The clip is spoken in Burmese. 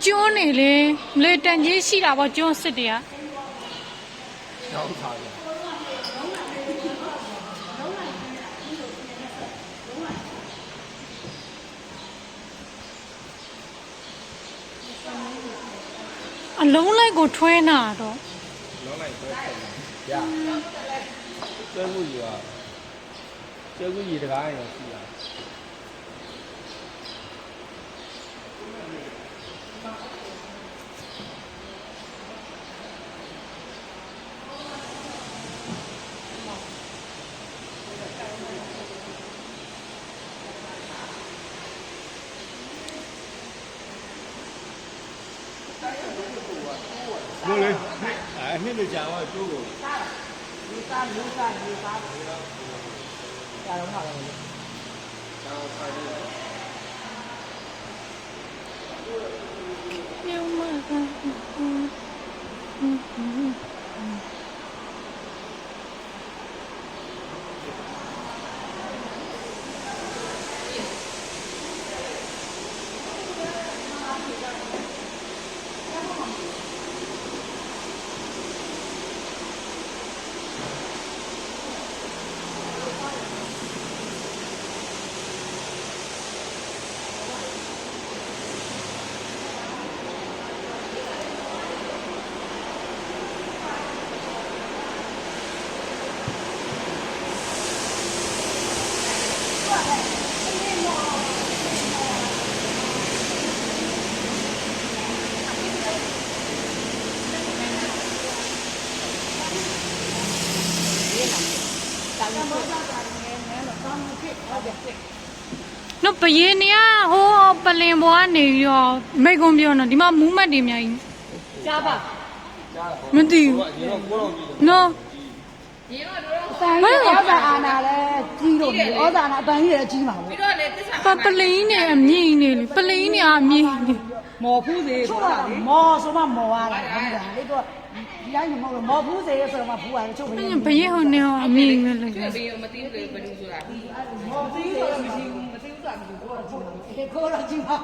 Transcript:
ကျွန်းနေလေလေတန်ကြီးရှိတာပေါ့ကျွန်းစစ်တွေကအလုံးလိုက်ကိုထွဲနာတော့လုံးလိုက်ထွဲရကျွဲမှုကြီးကကျွဲမှုကြီးတကားရောရှိတာဘယ်လိုအဲ့နှစ်လိုကြာတော့ကျိုးကိုလူသားကြာတော့မှာလည်းကျောင်းဆိုင်တယ်မြောက်မှာနော်ပရင်နေရဟိုပလင်ပေါ်ကနေပြီးတော့မိတ်ကုန်းပြောနော်ဒီမှာမူးမတ်တွေအများကြီးကြားပါမသိဘူးနော်ဆိုင်ရဩဇာအာနာလဲကြီးလို့ဩဇာနာအတန်ကြီးလည်းကြီးမှာပေါ့ပြီးတော့လေတစ္ဆာပလင်းနဲ့အမြင့်နေလေပလင်းနဲ့အမြင့်နေမော်ဖူးစေဆိုတာမော်ဆိုမှမော်ရတာဟုတ်လားလေတော့ဒီတိုင်းမဟုတ်ဘူးမော်ဖူးစေဆိုတော့မှဖူးရတယ်ချုပ်ပြီးဘရင်ဟိုနေအမြင့်ပဲလေဘယ်မသိဘူးလေဘယ်လိုဆိုတာမော်ဖူးစေဆိုတော့မရှိဘူးမသိဘူးဆိုတာမရှိဘူးကိုယ်တော့ကြီးမှာ